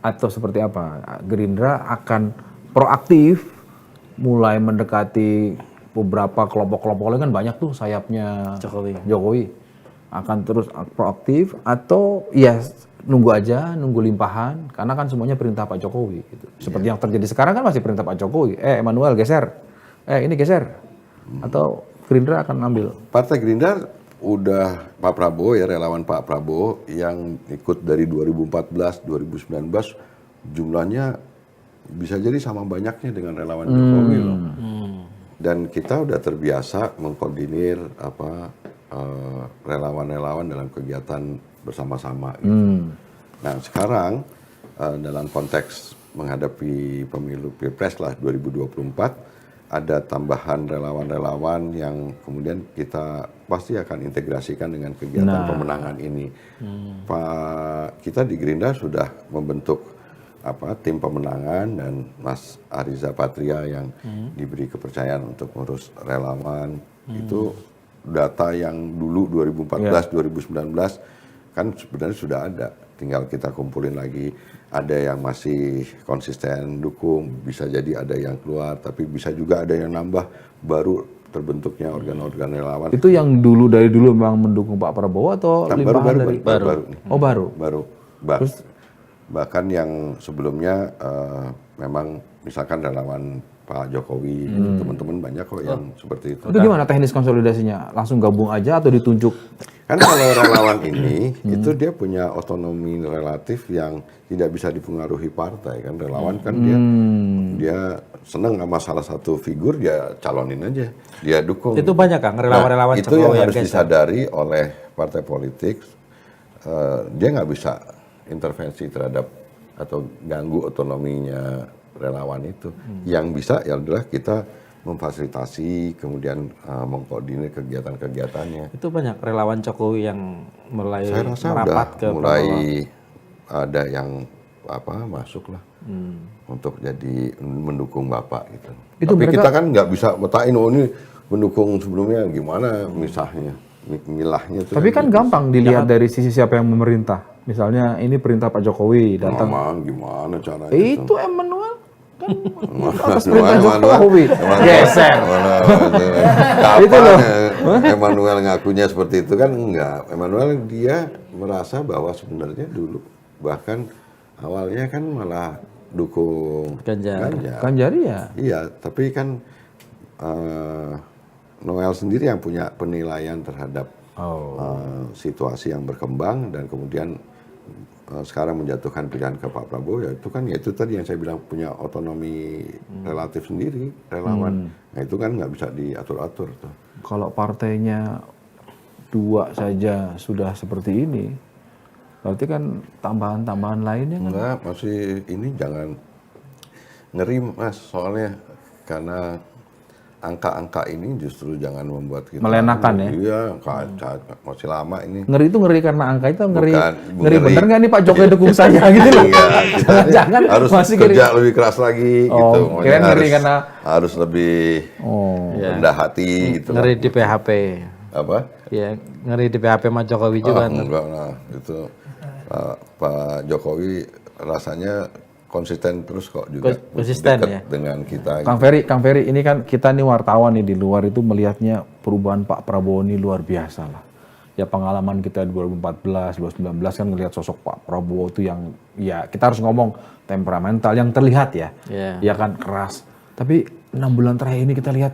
Speaker 2: atau seperti apa? Gerindra akan proaktif mulai mendekati beberapa kelompok-kelompok lain kan banyak tuh sayapnya Jokowi. Akan terus proaktif atau ya nunggu limpahan karena kan semuanya perintah Pak Jokowi gitu. Seperti yang terjadi sekarang kan masih perintah Pak Jokowi. Emmanuel geser. Ini geser. Atau Gerindra akan ambil.
Speaker 1: Partai Gerindra udah Pak Prabowo ya, relawan Pak Prabowo yang ikut dari 2014, 2019 jumlahnya bisa jadi sama banyaknya dengan relawan Jokowi loh. Dan kita udah terbiasa mengkoordinir relawan-relawan dalam kegiatan bersama-sama. Gitu. Nah sekarang dalam konteks menghadapi pemilu Pilpres lah 2024 ada tambahan relawan-relawan yang kemudian kita pasti akan integrasikan dengan kegiatan pemenangan ini. Kita di Gerindra sudah membentuk tim pemenangan dan Mas Ariza Patria yang diberi kepercayaan untuk ngurus relawan. Itu data yang dulu 2014, 2019 kan sebenarnya sudah ada, tinggal kita kumpulin lagi. Ada yang masih konsisten dukung, bisa jadi ada yang keluar, tapi bisa juga ada yang nambah, baru terbentuknya organ-organ relawan.
Speaker 2: Itu yang dari dulu memang mendukung Pak Prabowo atau limpahan dari
Speaker 1: baru.
Speaker 2: Oh baru.
Speaker 1: Bahkan yang sebelumnya memang misalkan relawan Pak Jokowi, teman-teman banyak kok yang seperti itu.
Speaker 2: Itu gimana teknis konsolidasinya? Langsung gabung aja atau ditunjuk?
Speaker 1: Kan kalau relawan ini itu dia punya otonomi relatif yang tidak bisa dipengaruhi partai kan. Relawan kan dia senang sama salah satu figur, dia calonin aja, dia dukung.
Speaker 3: Itu banyak Kang relawan-relawan
Speaker 1: itu
Speaker 3: Jokowi
Speaker 1: yang harus
Speaker 3: geser.
Speaker 1: disadari oleh partai politik. Dia nggak bisa intervensi terhadap atau ganggu otonominya relawan itu. Yang bisa ya adalah kita memfasilitasi, kemudian mengkoordinir kegiatan-kegiatannya.
Speaker 3: Itu banyak relawan Jokowi yang mulai
Speaker 1: Saya rasa udah
Speaker 3: merapat ke
Speaker 1: mulai
Speaker 3: Prabowo.
Speaker 1: ada yang masuk lah untuk jadi mendukung Bapak gitu.
Speaker 2: Itu
Speaker 1: Tapi
Speaker 2: mereka-
Speaker 1: kita kan nggak bisa metain ini mendukung sebelumnya gimana misahnya, milahnya.
Speaker 2: Tapi kan gampang dilihat dari sisi siapa yang memerintah. Misalnya ini perintah Pak Jokowi datang.
Speaker 1: Gimana caranya?
Speaker 2: Itu Emmanuel kan atas
Speaker 1: Emmanuel,
Speaker 2: perintah Jokowi.
Speaker 1: Emmanuel,
Speaker 2: Geser. Itu loh.
Speaker 1: Kapan Emmanuel ngakunya seperti itu kan enggak. Emmanuel dia merasa bahwa sebenarnya dulu bahkan awalnya kan malah dukung
Speaker 3: Ganjar.
Speaker 2: Kan jadi ya.
Speaker 1: Iya, tapi kan Noel sendiri yang punya penilaian terhadap situasi yang berkembang dan kemudian sekarang menjatuhkan pilihan ke Pak Prabowo, ya itu tadi yang saya bilang punya otonomi relatif sendiri relawan. Nah itu kan nggak bisa diatur-atur tuh.
Speaker 2: Kalau partainya 2 saja sudah seperti ini, berarti kan tambahan-tambahan lainnya kan.
Speaker 1: Enggak, masih ini jangan ngeri Mas, soalnya karena angka-angka ini justru jangan membuat kita
Speaker 2: Melenakan ya?
Speaker 1: Iya, masih lama ini.
Speaker 2: Ngeri itu ngeri karena angka itu ngeri.
Speaker 1: Bukan,
Speaker 2: Ngeri
Speaker 1: ngeri.
Speaker 2: bener nggak nih Pak Jokowi dukung saya gitu loh.
Speaker 1: Iya, kita
Speaker 2: Jangan
Speaker 1: harus
Speaker 2: masih
Speaker 1: kerja lebih keras lagi
Speaker 2: Oh,
Speaker 1: gitu.
Speaker 2: kirain
Speaker 1: Makanya
Speaker 2: ngeri karena
Speaker 1: harus lebih rendah hati gitu.
Speaker 3: Ngeri di PHP.
Speaker 1: Apa?
Speaker 3: Ya, ngeri di PHP sama Jokowi juga.
Speaker 1: Enggak lah, itu Pak Jokowi rasanya konsisten terus kok juga
Speaker 3: Konsisten
Speaker 1: dekat
Speaker 3: ya?
Speaker 1: dengan kita.
Speaker 2: Kang Ferry, ini kan kita nih wartawan nih di luar itu melihatnya perubahan Pak Prabowo ini luar biasa lah. Ya pengalaman kita 2014, 2019 kan ngelihat sosok Pak Prabowo itu yang ya kita harus ngomong temperamental yang terlihat ya.
Speaker 3: Iya.
Speaker 2: Ya kan keras. Tapi 6 bulan terakhir ini kita lihat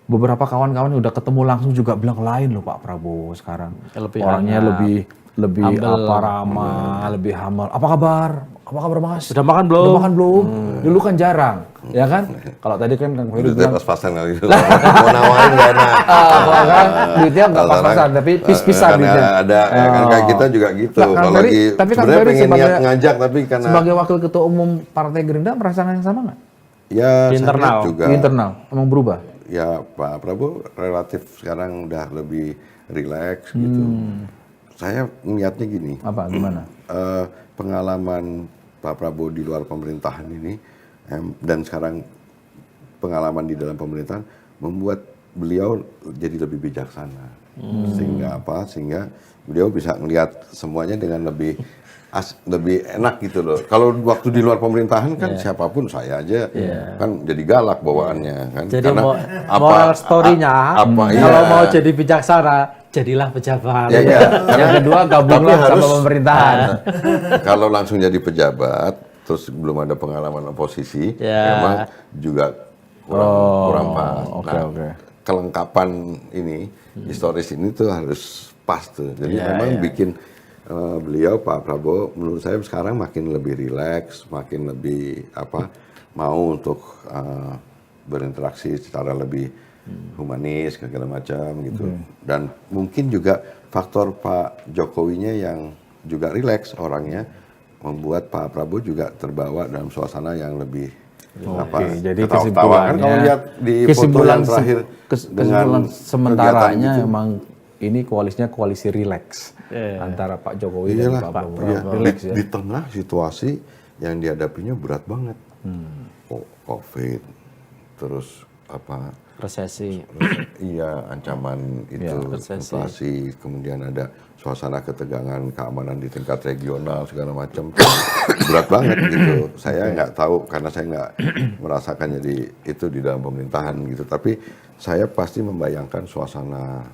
Speaker 2: beberapa kawan-kawan yang udah ketemu langsung juga bilang lain loh Pak Prabowo sekarang.
Speaker 3: Lebih
Speaker 2: Orangnya
Speaker 3: hangat,
Speaker 2: lebih
Speaker 3: humble.
Speaker 2: ramah, lebih humble. Apa kabar? Apa kabar Mas?
Speaker 3: Sudah makan belum?
Speaker 2: Udah makan belum? Dulu kan jarang, ya kan? Kalau tadi kan Kang Ferry
Speaker 1: Duitnya
Speaker 2: bilang,
Speaker 1: pas-pasan kali itu. Mau nawarin gak enak.
Speaker 2: kalau kan duitnya nggak pas-pasan, tapi pis-pisan
Speaker 1: Karena
Speaker 2: duitnya.
Speaker 1: ada kan kayak kita juga gitu.
Speaker 2: Nah, Kang
Speaker 1: Kalau
Speaker 2: Ferry,
Speaker 1: lagi
Speaker 2: tapi Kang
Speaker 1: sebenarnya
Speaker 2: Ferry
Speaker 1: pengen niat
Speaker 2: sebagai-
Speaker 1: ngajak tapi karena
Speaker 2: Sebagai wakil ketua umum Partai Gerindra merasakan yang sama nggak?
Speaker 1: ya
Speaker 3: Di
Speaker 1: saya
Speaker 3: internal.
Speaker 1: lihat juga
Speaker 2: Di internal, emang berubah?
Speaker 1: ya Pak Prabowo relatif sekarang udah lebih rileks gitu. Saya niatnya gini.
Speaker 2: Apa, gimana?
Speaker 1: Pengalaman Pak Prabowo di luar pemerintahan ini dan sekarang pengalaman di dalam pemerintahan membuat beliau jadi lebih bijaksana. Sehingga beliau bisa melihat semuanya dengan lebih enak gitu loh. Kalau waktu di luar pemerintahan kan siapapun saya aja kan jadi galak bawaannya kan.
Speaker 3: Jadi
Speaker 1: Karena
Speaker 3: moral story-nya,
Speaker 1: iya.
Speaker 3: kalau mau jadi bijaksana, jadilah pejabat.
Speaker 1: Ya, iya.
Speaker 2: Yang kedua gabunglah
Speaker 1: Tapi
Speaker 2: sama
Speaker 1: harus-
Speaker 2: pemerintahan.
Speaker 1: Kalau langsung jadi pejabat, terus belum ada pengalaman oposisi,
Speaker 3: Ya.
Speaker 1: memang juga kurang pas.
Speaker 2: oke.
Speaker 1: Kelengkapan ini, historis ini tuh harus pas tuh. Jadi memang bikin beliau Pak Prabowo, menurut saya sekarang makin lebih rileks, makin lebih mau untuk berinteraksi secara lebih humanis segala macam gitu. Dan mungkin juga faktor Pak Jokowinya yang juga rileks orangnya membuat Pak Prabowo juga terbawa dalam suasana yang lebih
Speaker 2: jadi
Speaker 1: ketawa-ketawa kan kalau lihat di foto yang terakhir
Speaker 2: kesimpulan sementaranya
Speaker 1: kegiatan gitu.
Speaker 2: emang ini koalisinya koalisi rileks antara Pak Jokowi dan
Speaker 1: Iyalah,
Speaker 2: Pak Prabowo.
Speaker 1: iya.
Speaker 2: Rileks ya.
Speaker 1: Di tengah situasi yang dihadapinya berat banget. COVID, terus
Speaker 3: Resesi.
Speaker 1: iya ancaman itu
Speaker 3: resesi.
Speaker 1: inflasi, kemudian ada suasana ketegangan keamanan di tingkat regional segala macam berat banget gitu. Saya nggak tahu karena saya nggak merasakan jadi itu di dalam pemerintahan gitu. Tapi saya pasti membayangkan suasana